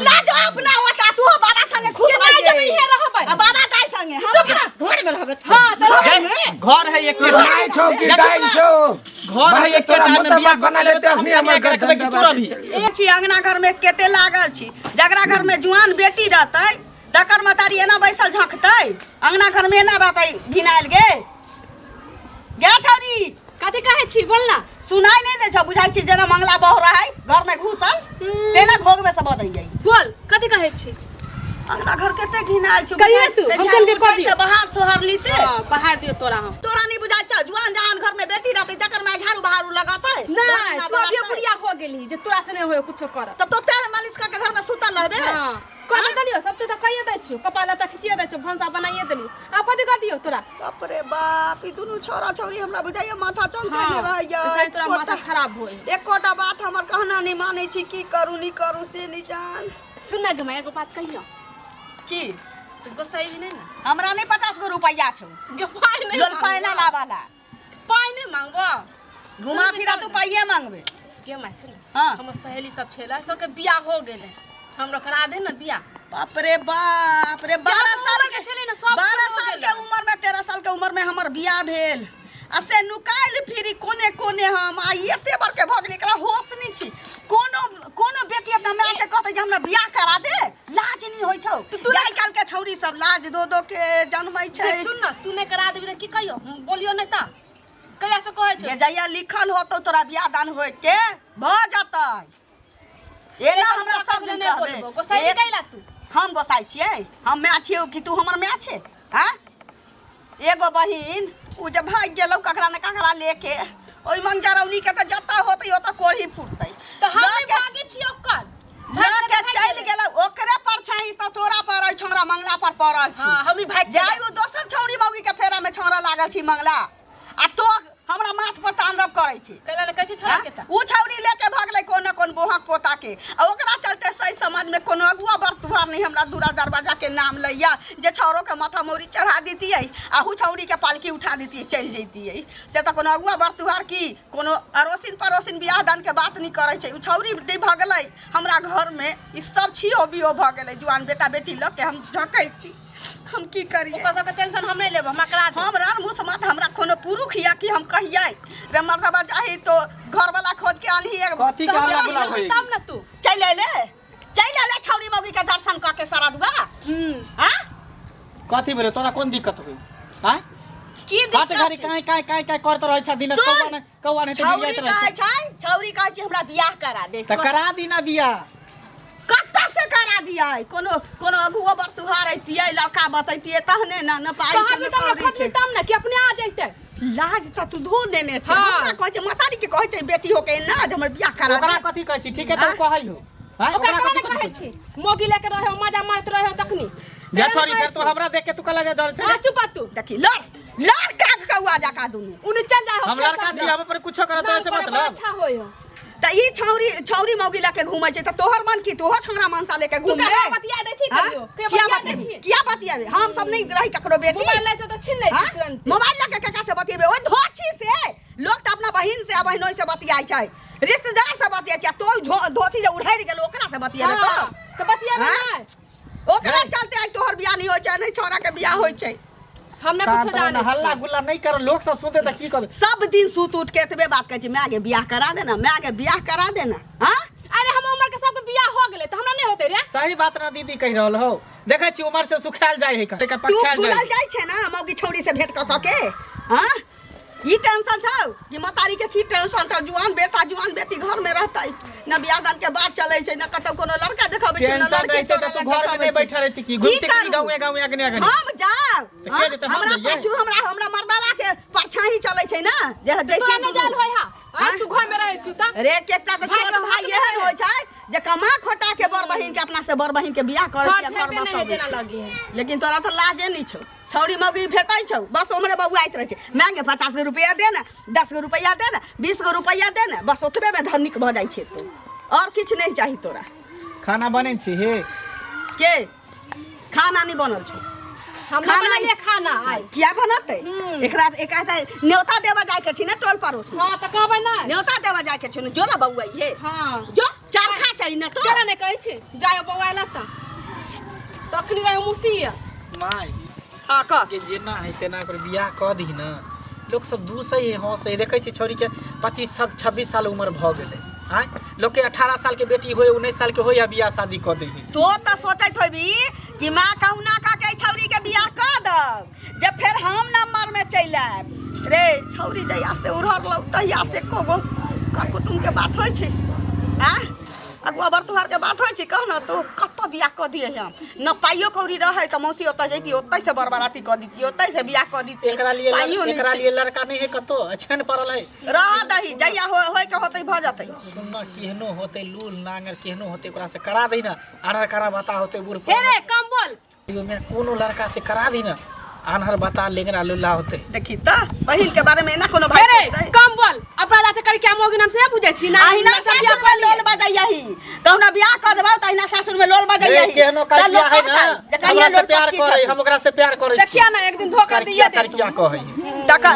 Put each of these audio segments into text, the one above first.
ला जो अपना ओटा तू बाबा संगे खुश रह जब इहे रहबै बाबा ताई संगे हम घर में रहबे हां घर है एक नहीं छौ कि डाइन छौ घर है एक टाइम में बियाह बना लेते हम हमर घर के की तोरा भी छी अंगना घर में केते लागल छी जकरा घर में जुआन बेटी रहतै तकर मतारी एना बैसल झंकतै अंगना घर में एना रहतै घिनाइल गे छौरी कथि कहै छी बोल ना सुनाई नहीं दे छ बुझाई छी जेना मंगला बह रहा है घर में घुसल तेना घोग में से बदल गई बोल कथि कहै छी अंगना घर केते घिनाइल छ करिए तू हम के कर दियो बाहर सोहर लीते हां बाहर दियो तोरा हम तोरा नहीं बुझाई छ जुआन जहान घर में बेटी रहतै तकर में झाड़ू बहारू लगातै नहीं तू अभी बुढ़िया हो गेली जे तोरा से नहीं होय कुछो कर तब तो तेल मालिश करके घर में सुतल रहबे हां कथि दलियो सब तो कहिए दै छु कपाल त खिचिए दै छु भंसा बनाइए देली आ कथि कर दियो तोरा बाप रे बाप ई दुनु छोरा छोरी हमरा बुझाइए माथा चंका में रह हां तोरा माथा खराब होय एकोटा बात हमर कहना नहीं मानै छी की करू नहीं करू से नहीं जान सुन ना गमा एगो बात कहियो की तुमको सही भी नहीं ना हमरा नहीं 50 गो रुपया छौ गे पाई नहीं लोल पाइना लावाला पाई नहीं मांगबो घुमा फिरा तू पाइए मांगबे के माय सुन हां हमर सहेली सब छेला सबके बियाह हो गेले हमरा करा दे ना बियाह बाप रे 12 साल के छले ना सब 12 साल के उम्र में 13 साल के उम्र में हमर बियाह भेल आ से नुकाइल फिरी कोने कोने हम आ एते बर के भगली एकरा होश नहीं छी कोनो बेटी अपना माय के कहते जे हमरा बियाह करा दे लाज नहीं होय छौ आइ काल के छौरी सब लाज दो के जन्मै छै सुन ना तू ने करा देबे त की कहियो बोलियो नहीं ता कहिया से कहै छ ये जइया लिखल होतो तोरा बियाह दान होय के भ जतै एना हमरा सब दिन कहबे गोसाई कैला तू हम गोसाई छियै हम माय छियै कि तू हमर माय छै हां एगो बहिन उ जे भाग गेलौ ककरा ने ककरा लेके ओइ मंगजरौनी के त जत्ता होतै ओत कोढ़ी फुटतै त हम भागे छी ओकर लेके चल गेलौ ओकरे पर छै त तोरा पर छौरा मंगला पर पड़ल छी हां हम भाग जाई उ दोसर छौरी मौगी के फेरा में छौरा लागल छी मंगला आ तो हमरा माथ पर तांडव करै छी कैला ने कहै छी छोरा के त उ छौरी लेके भागलै कोन बोहक पोता के आ ओकरा चलते सही समाज में कोनो अगुआ बरतुहार नहीं हमरा दूरा दरवाजा के नाम लैया जे छौरो के माथा मोरी चढ़ा देतियै आ हु छौरी के पालकी उठा देतियै चल जैतियै से त कोनो अगुआ बरतुहार की कोनो अरोसिन परोसिन बियाह दान के बात नहीं करै छै उ छौरी नहीं भगलै हमरा घर में ई सब छियो बियो भ गेलै जुआन बेटा बेटी ल के हम झकै छी हम की करिए ओकर सब के टेंशन हम नहीं लेब हम करा दे हम रान मुस मत हमरा कोनो पुरुख या कि हम कहियै रे मर्दबा चाही तो घर वाला खोज के आनही एक कथि के हमरा बुला होई तब ना तू चल ले छौरी मौगी के दर्शन क के सारा दुआ हां कथि बोले तोरा कोन दिक्कत होई हां की बात दिक्कत घरी काय करत रहै छ दिन कौआ ने छौरी कहै छै छौरी कहै छै हमरा बियाह करा दे त करा दी ना बियाह कत्ता से करा दिया कोनो अगुआ बरतुहार ऐतियै लड़का बतैतियै तहने ना न पाई कहां भी तब खत्म तब ना कि अपने आ जैते लाज त तू धो देने छै हमरा कहै छै मातारी के कहै छै बेटी हो के ना जे हमर बियाह करा दे ओकरा कथि कहै छी ठीक है त कहै हो हां ओकरा कथि कहै छी मोगी लेके रहे मजा मारत रहे तखनी जा छोरी फेर तो हमरा देख के तू कला डर छै चुप तू देखी लड़का के कौआ जाका दुनु उन चल जा हम लड़का छी हम पर कुछो करत ऐसे मतलब अच्छा होय त ई छौरी मौगी लेके घुमै छै त तोहर मन की तोहो छौरा मानसा लेके घुमबे तू बतिया दै छी कहियो किया बतियाबे हम सब नहीं रही ककरो बेटी मोबाइल ले तो छीन ले तुरंत मोबाइल लेके कका से बतियाबे ओइ धोछी से लोग त अपना बहिन से बहिनोई से बतियाइ छै रिश्तेदार से बतियाइ छै तो धोछी जे उड़ाइ गेल ओकरा से बतियाबे तो बतियाबे नहीं ओकरा चलते आज तोहर बियाह नहीं होय छै नहीं छौरा के बियाह होय छै हमने कुछ जाने हल्ला गुल्ला नहीं करो लोग सब सुनते त की कर सब दिन सूत उठ के एतबे बात कहै छै मैं आगे बियाह करा देना मैं आगे बियाह करा देना हां अरे हम उम्र के सबके बियाह हो गेले त हमरा नहीं होते रे सही बात ना दीदी कह रहल हो देखै छी उम्र से सुखाल जाय है का तू फुलाल जाय छै ना मौगी छौरी से भेंट क के हां ई टेंशन छौ कि मतारी के की टेंशन छौ जुआन बेटा जुआन बेटी घर में रहतै न बियाह दान के बात चलै छै न कतौ कोनो लड़का देखाबै छै न लड़की तो तू घर में नहीं बैठा रहती की घूमती की गांव आगने हम जाओ हमरा पाछू हमरा मर्दावा के परछाई चलै छै ना जे देखिए तू जान होय हा तू घर में रहै छी त रे केटा त छोट भाई एहन होय छै जे कमा खोटा के बड़ बहिन के अपना से बड़ बहिन के बियाह करै छै घर में सब लेकिन तोरा त लाजे नहीं छौ छौरी मौगी भेटै छौ बस हमरे बउआइत रहै छै मांगे 50 गो रुपया दे ना 10 गो रुपया दे ना 20 गो रुपया दे ना बस ओतबे में धनिक भ जाय छै तो और किछ नहीं चाही तोरा खाना बनै छी हे के खाना नहीं बनल छौ खाना ये खाना आई किया बनतै एकरा एकटा न्योता देबा जाय के छी ने टोल पड़ोस हां त कहबै ना न्योता देबा जाय के छी ने जो ना बउआ ये हां जो चरखा चाहिए ना तो चला नहीं कहै छै जाय बौआला त तखनी रहे मुसीबत माय हां का के जेना है तेना कर बियाह क दी ना लोग सब दूसै है हंसै देखै छी छौरी के 25 26 साल उम्र भ गेलै हां लोग के 18 साल के बेटी होय 19 साल के होय या बियाह शादी क दै तो त सोचैत होबी कि मां कहुना का के छौरी के बियाह क दब जे फिर हम नंबर में चल आब रे छौरी जइया से उड़ल लौ तहिया से कोगो का कुटुम के बात होय छै हां अगुआ बर तुहार के बात होय छै कहना तो कत बियाह क दिए हम न पाइयो कौड़ी रहे त मौसी ओत जैती ओतै से बरबराती क दिती ओतै से बियाह क दिती एकरा लिए लड़का नहीं है कतो अछन पड़ल है रह दही जइया होय के होतै भ जतै सुनना केहनो होतै लूल नांगर केहनो होतै ओकरा से करा दै ना आनर करा बता होतै बूढ़ हे रे कम बोल पर में कोनो लड़का से करा दी ना आनहर बता लेंगरा लुल्ला होतै देखी त बहिन के बारे में ना कोनो हे रे भाई कम बोल अपना जाचे कर क्या मोगी नाम से बुझै छी ना अहिना सासुर में लोल बजैयही कहुना बियाह क देबौ त अहिना सासुर में लोल बजैयही केहनो करिया है ना हमरा से प्यार करे हम ओकरा से प्यार करे छी देखिया ना एक दिन धोखा दिया दे क्या कहै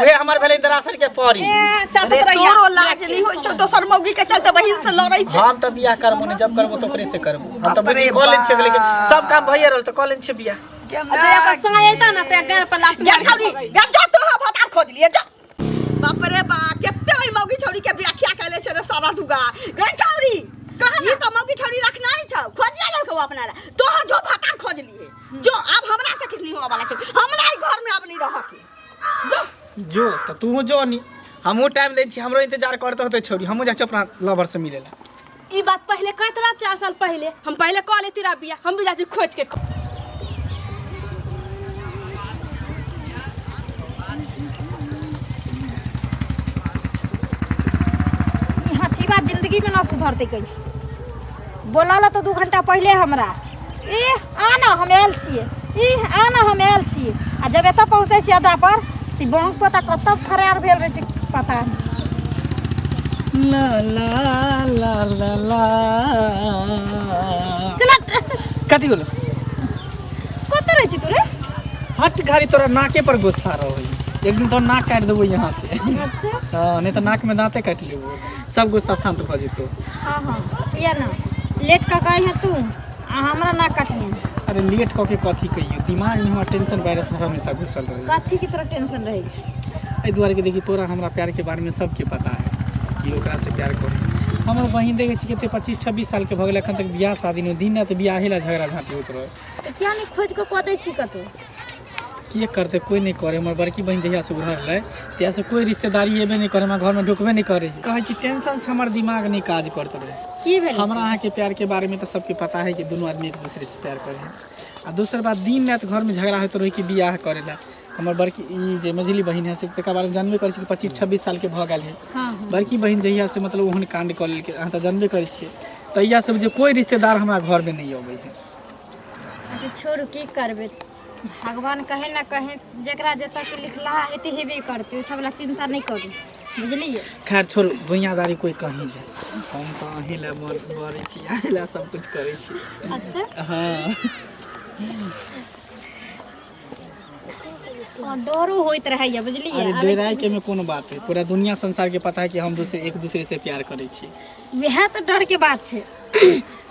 वे हमर भेलै दरअसल के परी ए चाहत रहिया तोरो लाज नहीं होय छौ दोसर मौगी के चलते बहिन से लड़ै छै हम त बियाह करबो ने जब करबो तो ओकरे से करबो हम त बुझी कॉलेज छै लेकिन सब काम भइए रहल त कॉलेज छै बियाह अच्छा एक संग आइता ना ते घर पर लात या छौरी या जो तो भतार खोज लिए जो बाप रे बा केते ओइ मौगी छौरी के व्याख्या कैले छै रे सारा दुगा गे छौरी कहा ई त मौगी छौरी रखना ही छौ खोजिया ललको अपना ला तो जो भतार खोज लिए जो अब हमरा से किछ नहीं होवा वाला छै हमरा ई घर में अब नहीं रह के जो त तू जो नी हमहू टाइम दै छी हमरो इंतजार करत होते छौरी हमहू जा छी अपना लवर से मिले ला ई बात पहले कहत रहा 4 साल पहले हम पहले कॉल लेती रहा बिया हम भी जाचे खोज के हथीबा जिंदगी में ना सुधरते कहीं बोला तो 2 घंटा पहले हमरा ए आना हम आयल छिए ए आना हम आयल छिए आ जब एतऽ पहुँचे छी अड्डा पर ती बैंक पता कत फरार भेल रहे छै पता ला ला ला ला ला चल कथी बोलो कत रहे छी तू रे हट घारी तोरा नाके पर गुस्सा रहो एक दिन तो नाक काट देबो यहाँ से अच्छा हां नहीं तो नाक में दांते काट लेबो सब गुस्सा शांत भ जेतो हां हां किया ना लेट का काहे है तू आ हमरा ना काटिए अरे लेट क के कथी कहियो दिमाग में हमरा टेंशन वायरस हमेशा घुसल रहे कथी की तरह टेंशन रहे छै ए दुआरे के देखी तोरा हमरा प्यार के बारे में सबके पता है कि ओकरा से प्यार करी हमर बहिन देखे छी कते 25 26 साल के भ गेल एखन तक बियाह शादी नहीं दिन रात बियाह हेला झगड़ा झांटी होत रहे तो क्या नहीं खोज के कतै छी कतो के करते कोई नहीं करे हमर बड़की बहन जहिया से उड़ल रहे तहिया से कोई रिश्तेदारी एबे नहीं करे हमरा घर में ढुकबे नहीं करे कहै छी टेंशन से हमर दिमाग नहीं काज करत रहे की भेल हमरा अहाँ के प्यार के बारे में तो सबके पता है कि दोनों आदमी एक दूसरे से प्यार करे हैं आ दूसर बात दिन रात घर में झगड़ा होते रहे कि बियाह करेला हमर बड़की ई जे मझली बहन है से तकर बारे में जानबे करे छी कि 25 26 साल के भ गेल है हां बड़की बहन जहिया से मतलब ओहन कांड कर लेल के अहाँ त जानबे करे छियै तहिया से जे कोई रिश्तेदार हमरा घर में नहीं आबै है अच्छा छोड़ की करबे भगवान कहे ना कहे जकरा जतऽ के लिखला है ते हेबे करते सब ला चिंता नहीं करू बुझलिए खैर छोड़ दुनियादारी कोई कहीं जे हम तो अहीं ला मरै छी अहीं ला सब कुछ करै छी अच्छा हां डरो होइत रहैया बुझलिए अरे डेराय के में कोनो बात है पूरा दुनिया संसार के पता है कि हम एक दूसरे से प्यार करै छी वह तो डर के बात छै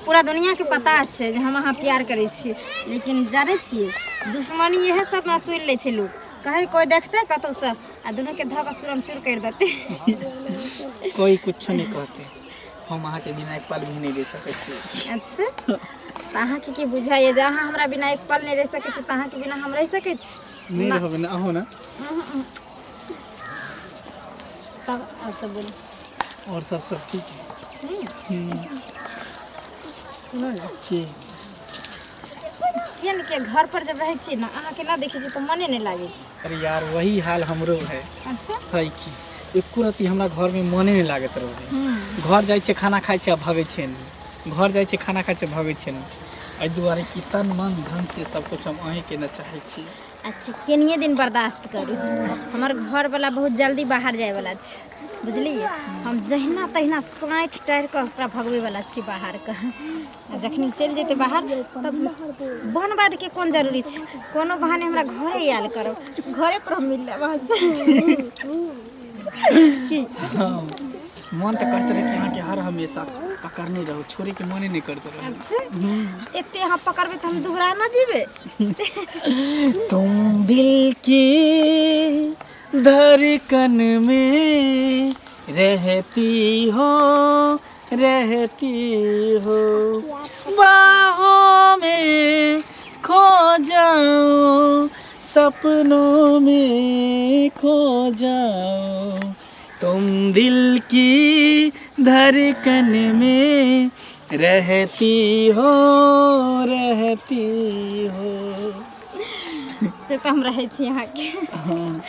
पूरा दुनिया के पता छै जे हम अहाँ प्यार करै छी लेकिन जाने छिए दुश्मनी यह सब में सुन ले छै लोग कहे कोई देखते कतो से आ दोनों के धक चूरम चूर कर देते कोई कुछ नहीं कहते हम अहाँ के बिना एक पल भी नहीं रह सकै छी अच्छा तो अहाँ के बुझाइए जे अहाँ हमरा बिना एक पल नहीं रह सकै छी तो अहाँ के बिना हम रह सकै छी नहीं रहबे ना अहो ना तब और सब बोलो और सब ठीक है सुनो ना की किया के घर पर जब रहै छी ना अहाँ के ना देखै छी तो मने नहीं लागे छै अरे यार वही हाल हमरो है अच्छा है कि एको रति हमरा घर में मने नहीं लागत रहे घर जाय छै खाना खाय छै आ भगै छै घर जाय छै खाना खाय छै भगै छै एहि दुआरे कि तन मन धन से सब कुछ हम अहीं के न चाहै छी अच्छा केनिए दिन बर्दाश्त करू हमर घर वाला बहुत जल्दी बाहर जाए वाला छै बुझलिए हम जहिना तहिना साँठि टाइर के ओकरा भगबै वाला छी बाहर के जखनी चलि जेतै बाहर तब बनबाद के कोन जरूरी छै कोनो बहाने हमरा घरे आयल करब घरे पर हम मिल लेब वहाँ से मन तो करते रहे कि यहाँ के हर हमेशा पकड़ने रहो, छोड़े के मने नहीं करते रहो। अच्छा एते यहाँ पकड़बे तो हम दोहरा ना जीवे। तुम दिल की धड़कन में रहती हो, बाहों में खो जाओ, सपनों में खो जाओ, तुम दिल की धड़कन में रहती हो। सिर्फ हम रहे छी यहाँ के। हाँ,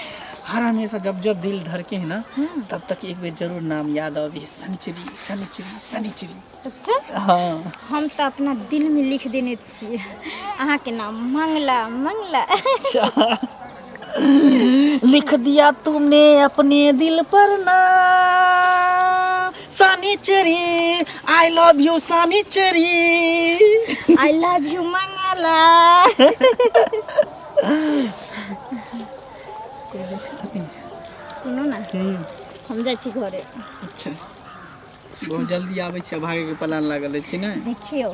हर हमेशा जब जब दिल धड़के है ना तब तक एक बार जरूर नाम याद आवे, शनिचरी। अच्छा हाँ हम तो अपना दिल में लिख देने छी अहाँ के नाम मंगला। अच्छा लिख दिया तुमने अपने दिल पर नाम, Shanichari, I love you Shanichari, I love you Mangala. सुनो ना हम जाइ छी घरे। अच्छा बहुत जल्दी आबै छी, भागे के प्लान लागल अछि ने। देखियो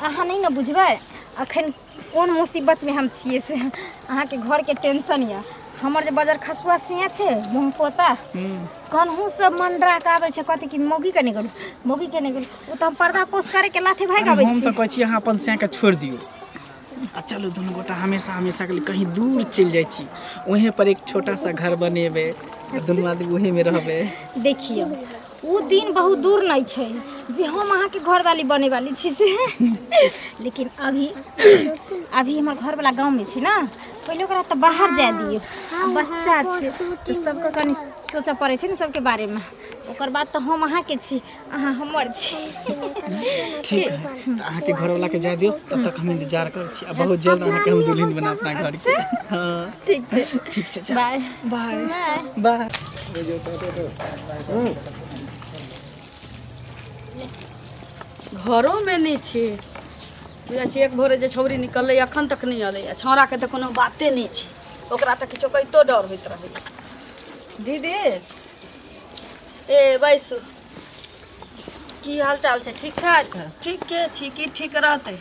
अहाँ नहीं ना बुझबै अखन कोन मुसीबत में हम छिए से अहाँ के घर के टेंशन या। हमर जे बजर खसुआ सिया छे मुंह पोता कन्हू सब मंडरा के आबै छे, कथि कि मौगी के नहीं करू ओ तो हम पर्दा पोस करे के लाथे भाग आबै छी। हम तो कहै छी अहाँ अपन से के छोड़ दियो आ चलो दुनू गोटा हमेशा के लिए कहीं दूर चल जाइ छी, वहीं पर एक छोटा सा घर बनेबे, दुनू आदमी वहीं में रहबे। देखियो वो दिन बहुत दूर नहीं छे जे हम अहाँ के घर वाली बने वाली छी से। लेकिन अभी हमार घर वाला गांव में छी ना, पहले ओकरा तो बाहर जाए दियो, बच्चा छे तो सबके कनी सोचा पड़े छे ना सबके बारे में। ओकर बाद तो हम अहाँ के छी, अहाँ हमर छी। ठीक है अहाँ के घर वाला के जाए दियो, तब तक हम इंतजार कर छी, अब बहुत जल्द अहाँ के हम दुल्हन बना अपना घर के। हां ठीक है बाय बाय। घरों में नहीं छे, बुझा छी एक भोरे जे छौरी निकलले अखन तक नहीं अले, छौरा के तो कोनो बाते नहीं छे, ओकरा तो किछो कहितो डर होइत रहे। दीदी ए बैसु, की हाल चाल छे? ठीक छे? ठीक के छी की ठीक रहते?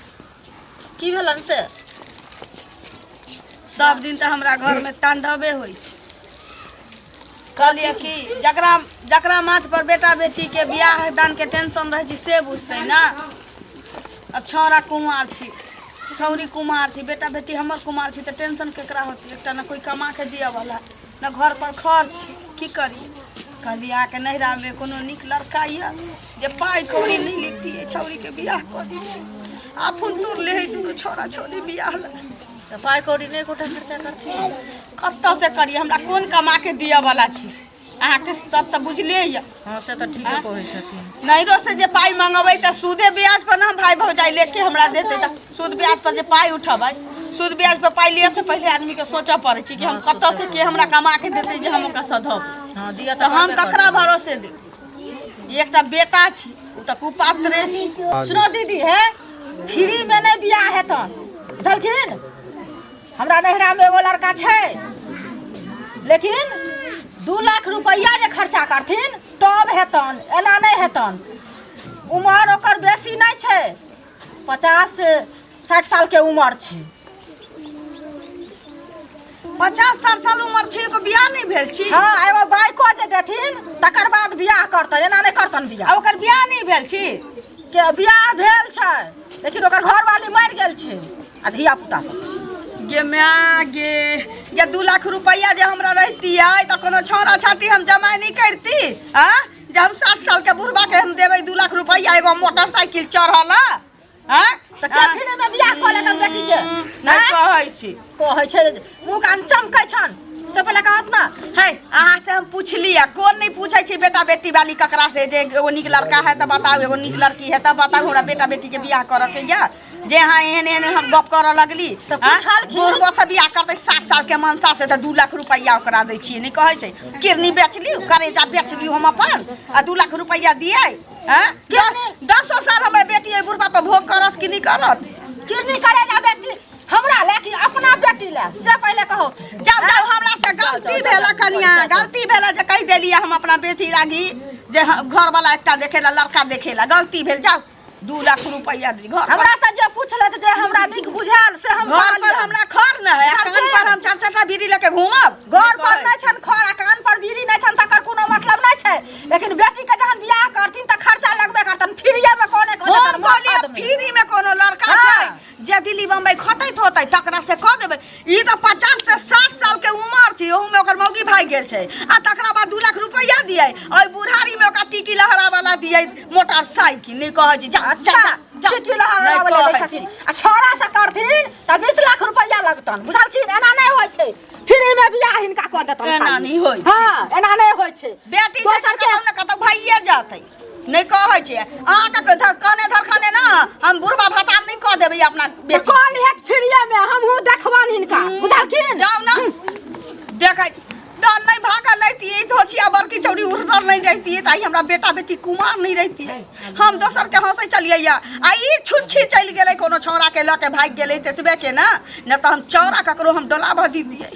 की भेलन से? सब दिन तो हमरा घर में तांडवे होई छे। कहलिए कि जकरा माथ पर बेटा बेटी के बियाह दान के टेंशन रहे छी से बुझते ना। अब छौरा कुमार छी, छौरी कुमार छी, बेटा बेटी हमर कुमार छी, तो टेंशन केकरा होती? एकटा ना कोई कमा के दिया वाला, ना घर पर खर्च, की करी? कहली आके नैहरा में कोनो निक लड़का या जे पाई कौड़ी नहीं लेती है, छौरी के बियाह कर दी। आफुन दूर ले है दुनू छौरा छौरी बियाह ले, तो पाई कौड़ी नहीं गोटा खर्चा करती, कत्तो से करी? हमरा कोन कमा के दिया वाला छी? अहाँ के सब तो बुझले या। हां से तो ठीक कहै छथिन। नैरो से जे पाई मंगबै त सूदे ब्याज पर ना भाई भौजाई लेके हमरा देते, त सूद ब्याज पर जे पाई उठबै, सूद ब्याज पर पाई लिए से पहले आदमी के सोचा पड़े छी कि हम कत्तो से के हमरा कमा के देते जे हम ओकरा सधब। हां दिया त हम ककरा भरोसे दे? एकटा बेटा छी, उ त कुपात्रे छी। सुनो दीदी है फ्री में नहीं बियाह हेतन, बुझलखिन? हमरा नैहरा में एगो लड़का छै, लेकिन 2 लाख रुपया जे खर्चा करथिन तब हेतन, एना नहीं हेतन। उमर ओकर बेसी नहीं छै, 50 से 60 साल के उमर छै। 50-60 साल उमर छै, एगो बियाह नहीं भेल छी? हाँ एगो बाइको जे देथिन तकर बाद बियाह करतन, एना नहीं करतन बियाह। ओकर बियाह नहीं भेल छी के बियाह भेल छै, लेकिन ओकर घर वाली मर गेल छै आ धिया पुता सब छै। गे माय गे 2 लाख रुपया जे हमरा रहती है तो कोनो छौरा छाटी हम जमाई नहीं करती? हाँ जब 60 साल के बुढ़बा के हम देवे 2 लाख रुपया, एगो मोटरसाइकिल चढ़ल हाँ तो क्या फिर में बियाह कर लेना बेटी के? नहीं कहै छै मुंह कान चमकै छन से पहले कहत ना है। अहाँ से हम पूछ लिया, कौन नहीं पूछे छी बेटा बेटी वाली ककरा से जे एगो निक लड़का है तो बताओ, एगो निक लड़की है तो बताओ, हमरा बेटा बेटी के बियाह करे के या जे हाँ एहन हम गप कर लगली। बुढ़बो से बियाह करते 60 साल के मनसा से तो 2 लाख रुपया ओकरा दै छियै, नहीं कहै छै? किरनी बेच ली, करेजा बेच ली हम अपन आ 2 लाख रुपया दिए। 10 साल हमर बेटी बुढ़बा पर भोग करत कि नहीं करत? किरनी करेजा बेच ली हमरा ले कि अपना बेटी ले? से पहले कहो। जब हमरा से गलती भेला कनिया, गलती भेला जे कह देलिए हम अपना बेटी लागी जे घर वाला एकटा देखेला लड़का देखेला गलती भेल जाओ 2 लाख रुपया दी घर हमरा से जे पूछले जे हमरा नीक बुझायल से हम घर पर हमरा खर न है कान पर हम 4-4टा बीड़ी लेके घूमब घर पर नै छन खर कान पर बीड़ी नै छन तकर कोनो मतलब नै छै लेकिन बेटी के जहन बियाह करथिन त खर्चा लगबे करतन फ्रीए में कोने हम कहलिए फ्री में कोनो लड़का छै जे दिल्ली बम्बई खटैत होतै तकरा से कह देबै ई त 50 से 60 साल के उम्र छै ओहू में ओकर मौगी भाग गेल छै आ तकरा बाद 2 लाख रुपया दियै ओइ बुढ़ारी में ओकर टिकी लहरा वाला दियै मोटरसाइकिल नै कहै छी जा अच्छा टिकी लहरा वाला दै छथिन आ छोरा से करथिन त 20 लाख रुपया लगतन बुझलखिन एना नै होय छै फ्री में बियाह हिनका क देतन एना नै होय छै हां एना नै होय छै बेटी छै त कतौ न कतौ भाइये जातै नहीं कहै छै अहाँके कहने धरखाने ना हम बुढ़वा भतार नहीं कह देबै अपना बेटी कौन है फ्रीए में हमहू देखबान हिनका बुझलखिन जाओ ना देखै डर नहीं भागल रहती धोचिया बड़की चौड़ी उड़ल नहीं रहती ताई हमरा बेटा बेटी कुमार नहीं रहती हम दोसर के हंसे चलिए आ ई छुच्छी चल गेलै कोनो छौरा के ल के भाग गेलै ततबे के ना न त हम चौरा ककरो हम डोलाभ दीतिए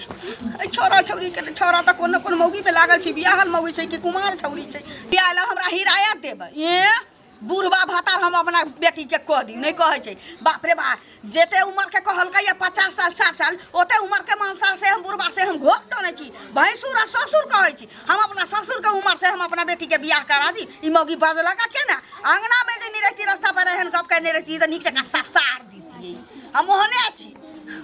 ए छोरा छौरी के छोरा त कोन कोन मौगी पे लागल छी बियाहल मौगी छै कि कुमार छौरी छै बियाह ला हमरा हिरायत देबै ए बुढ़वा भतार हम अपना बेटी के कह दी नहीं कहै छै बाप रे बाप जेते उम्र के कहलकै 50 साल 60 साल ओते उम्र के मानसा से हम बुढ़वा से हम घोक तने छी भैंसुर आ ससुर कहै छी हम अपना ससुर के उम्र से हम अपना बेटी के बियाह करा दी ई मौगी बजला का केना अंगना में जे नहीं रहती रास्ता पर रहन गप के नहीं रहती त नीक से का ससार दीती हम ओहने छी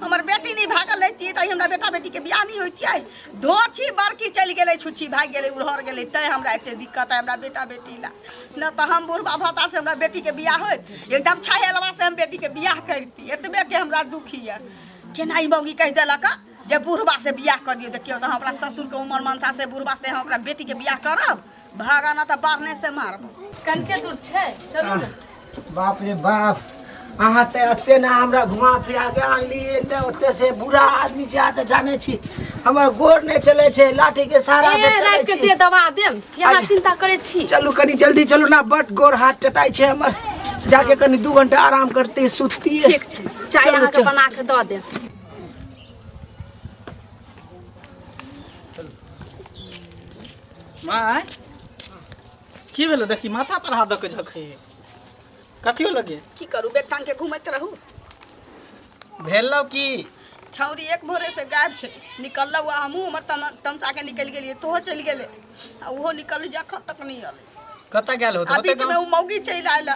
हमर बेटी नहीं भागल रहती त हमरा बेटा बेटी के बियाह नहीं होती है धोची बड़की चल गेलै छुच्छी भाग गेलै उड़हर गेलै तै हमरा एते दिक्कत है हमरा बेटा बेटी ला न त हम बुढ़वा भता से हमरा बेटी के बियाह होत एकदम छहेलवा से हम बेटी के बियाह करती एतबे के हमरा दुखी है केना ई मौगी कह देलक जे बुढ़वा से बियाह कर दियो देखियो त हमरा ससुर के उम्र मनसा से बुढ़वा से हम अपना बेटी के बियाह करब भागा न त बारने से मारब कनके दूर छै चलू ने बाप रे बाप अहाँ ते एते ना हमरा घुमा फिरा के आनलिए त ओते से बुरा आदमी से आते जाने छी हमर गोर नै चले छै लाठी के सहारा से चले रात के छी दे दवा देम यहाँ चिंता करे छी चलू कनी जल्दी चलू ना बट गोर हाथ टटाई छै हमर जाके कनी 2 घंटा आराम करते सुतती है ठीक छै चाय अहाँ के बना के द दे माय की भेलो देखी माथा पर हाथ द के झखै कथियो लगे की करू बेग टांग के घुमैत रहू भेलौ की छौरी एक भोरे से गायब छै निकललौ आ हमहूँ हमर तमसा के निकल गेलिए तोहो चल गेले आ ओहो निकल जखन तक नहीं अलै कतऽ गेल होत आ बीच में उ मौगी चल आयल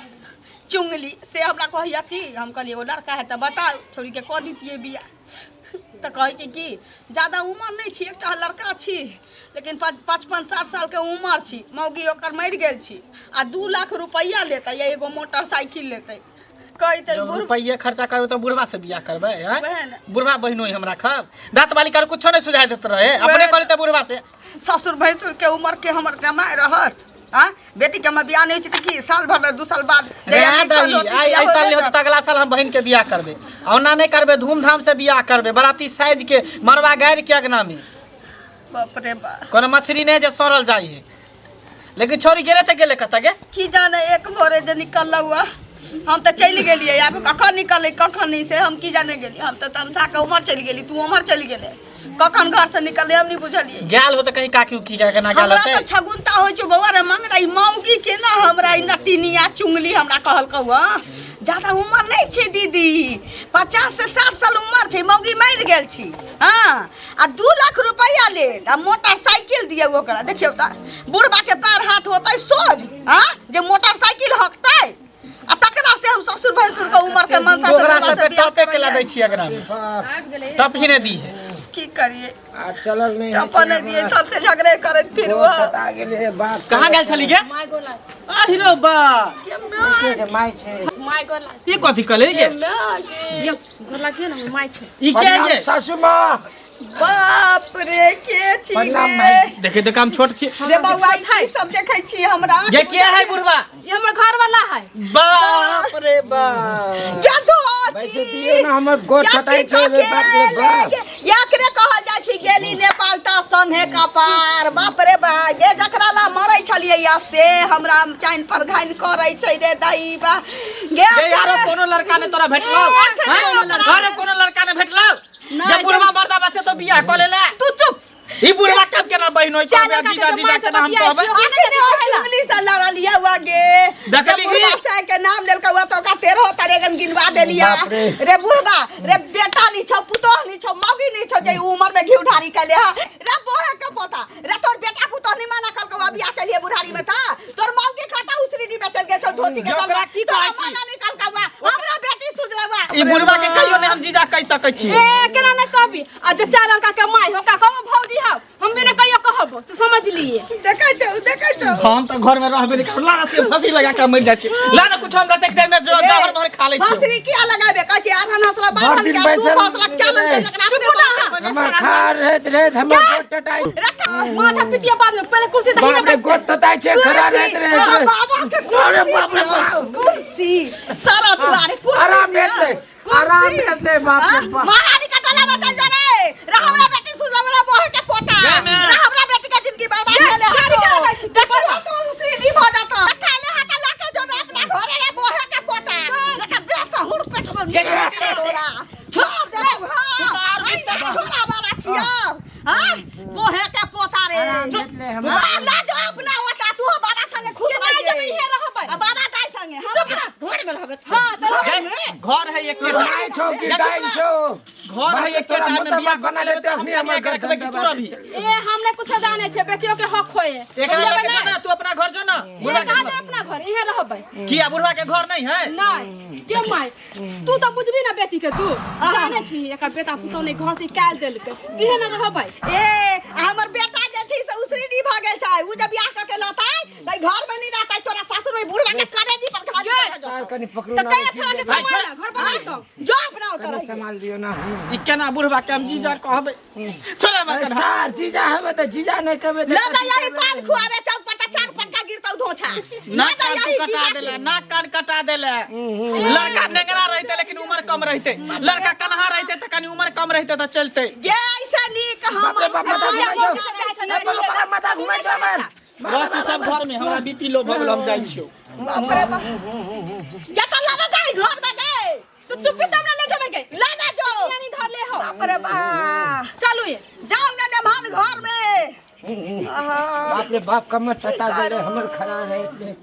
चुंगली से हमरा कहैया कि हम कहलिए वो लड़का है त बताओ छौरी के कह दितिए बियाह त कहै छै कि ज्यादा उम्र नहीं छी एकटा लड़का छी लेकिन 55-60 साल के उम्र छी मौगी ओकर मर गेल छी आ 2 लाख रुपया लेतै या एगो मोटरसाइकिल लेतै कहते रुपये खर्चा करबे तो बुढ़वा से बियाह करबे बहन बुढ़वा बहिनो हमरा खब दांत बाली कर कुछो नहीं सुझाई देत रहे अपने करते बुढ़वा से ससुर भैंसुर के उम्र के हमर जमाय रहत हां बेटी के हम बियाह नहीं छी त की साल भर 2 साल बाद आई साल नहीं होत त अगला साल हम बहन के बियाह करबे औना नहीं करबे धूमधाम से बियाह करबे बराती साइज के मरवा गाड़ के अगना में बाप रे बाप कोनो मछली नहीं जे सड़ल जाई है लेकिन छोरी गेले त गेले कत गे की जाने एक भोरे जे निकललौ हम तो चल गेलिए आब कखन निकले कखन नहीं से हम की जाने गेलिए हम तो तमसा के उमर चल गेली तू उमर चल गेले कखन घर से निकले हम नहीं बुझलिए गेल हो त कहीं काकी की के ना गेल हमरा छै तो छगुनता हो छ बउआ रे मंगराई मौगी के ना हमरा ई नटिनिया चुंगली हमरा कहल कहू ज्यादा उम्र नहीं छे दीदी 50 से 60 साल उम्र छे मौगी मर गेल छी हां आ 2 लाख रुपया ले आ मोटरसाइकिल दिए ओकरा देखियो त बुढ़बा के पैर हाथ होतै सोझ हां जे मोटरसाइकिल हकतै आ तकरा से हम ससुर भैंसुर के उम्र के मनसा से टपे के लदै छी अगना में टप ही ने दी है की करिए आ चलल नहीं है टप ने दिए सबसे झगड़े करत फिर वो पता गेले बात कहां गेल छली गे माय गोला आहिरो बा के माय छै माय गोला ई कथि कले गे ये गोला के ना माय छै ई के गे सासू मां बाप रे के छी प्रणाम गे भाई देखे देख हम छोट छी रे बउआ ई सब देखै छी हमरा ये के है बुढ़वा ये हमर घर वाला है बाप रे बाप क्या तो वैसे दियो ना हमर गोर छटाई छै रे बाप रे बाप याकरे कहल जाइ छी गेली नेपाल ता संधे का पार बाप रे बा गे जकरा ला मरै छलिए या से हमरा चाइन पर घाइन करै छै रे दाई बा गे गे यारो कोनो लड़का ने तोरा भेटलो हां कोनो लड़का ने भेटलो जे बुढ़वा मर्दा बसे तो बियाह क लेले तू चुप ई बुढ़वा कब केना बहिन होय छै जीजा जीजा के नाम कहबै चुगली से लड़ा लिया हुआ गे देखली बुढ़वा से के नाम लेलका हुआ तो का 13 तरेगन गिनवा देलिया रे बुढ़वा रे बेटा नी छौ पुतोह नी छौ मौगी नी छौ जे उम्र में घी उठारी कैले ह रे बोहे के पोता रे तोर बेटा पुतोह नी माना कल के बियाह के लिए बुढ़ारी में था तोर मौगी खाता उसरी में चल गे छौ धोती के जोकरा की कहै छी माना निकल का हमरा बेटी सुधरवा ई बुढ़वा के कहियो ने हम जीजा कह सकै छी ए केना नै कहबी आ जे चार लड़का के माई हो का कम भौजी हो हम भी ने कहियो कहब से समझ लिए देखै छौ हम तो घर में रहबे नहीं लाना से फांसी लगा के मर जाय छी लाना कुछ हम देख देख में जो जावर भर खा लै छी फांसी किया लगाबे कहै छी आधन हसला बाहर के तू हसला चलन के जकरा हमर खा रहत हमर गोट टटाई माथा पिटिया बाद में पहले कुर्सी दही बाप रे गोट टटाई छै खड़ा रहत बाबा के अरे बाप रे कुर्सी सारा दुआरे कुर्सी आराम बैठले बाप रे बाप महारानी का टला बचल जा रे रे हमरा बेटी सुजवला बोहे के पोता रे हमरा बेटी के जिंदगी बर्बाद भेले हातो देखला तो उसी दी भ जाता खाले हाथ लाके जो अपना घरे रे बोहे के पोता रे बेटा हुर पेट में तोरा छोड़ दे हां छोरा वाला छिया हां बोहे के पोता रे ला जो अपना होता तू बाबा संगे खुश रह जब इहे रहबै बाबा दाई संगे हम घर में रहबे हां घर है एक गाय छौ कि गाय छौ घर है एक टाइम में बियाह बना लेते अपनी हमर घर रखबे कि तोरा भी ए हमने कुछ जाने छे बेटियों के हक होए एकरा लेके जो ना तू अपना घर जो ना ये कहा जे अपना घर इहे रहबै किया बुढ़वा के घर नहीं है नहीं के माई तू तो बुझबी ना बेटी के तू जाने छी एका बेटा पुतौ ने घर से काल देलकै इहे न रहबै ए हमर बेटा जे छै से उसरी दी भ गेल छै उ जब बियाह क के लताई त घर में नहीं रहतै तोरा सासुर में बुढ़वा के करेजी पर खा सार कनी पकड़ो तो ना कहीं छोड़ा के घर बना तो जो अपना उतर संभाल दियो ना ई केना बुढ़वा के हम जीजा कहबै छोरे मत कर सार जीजा हवे त जीजा नहीं कहबे ना त यही पान खुआवे चौक पर त चार पटका गिरतौ धोछा ना कान कटा देले ना कान कटा देले लड़का नेंगरा रहते लेकिन उम्र कम रहते लड़का कन्हा रहते त कनी उम्र कम रहते त चलते गे ऐसा नीक माथा घुमाइ छौ हमर बाकी सब घर में हमरा बीपी लो भगल हम जाई छियो बाप रे बाप या त लाना जाई घर में गए तो चुप्पी तमने ले जाबे के लाना जो यानी धर ले हो बाप रे बाप चलो ये जाओ ना नभान घर में बाप रे बाप कमर टटा देले हमर खड़ा है इतने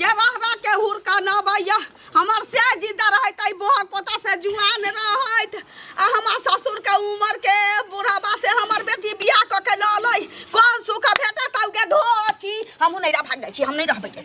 के रहरा के हुरका ना भैया हमर से जिंदा रहत आई बोहक पोता से जुआन रहत आ हमर ससुर के उम्र के बुढ़ाबा से हमर बेटी बियाह क के ल लई कोन सुख भेटत औ के धोची हमहु नहीं रह भाग जाई छी हम नहीं रहबै के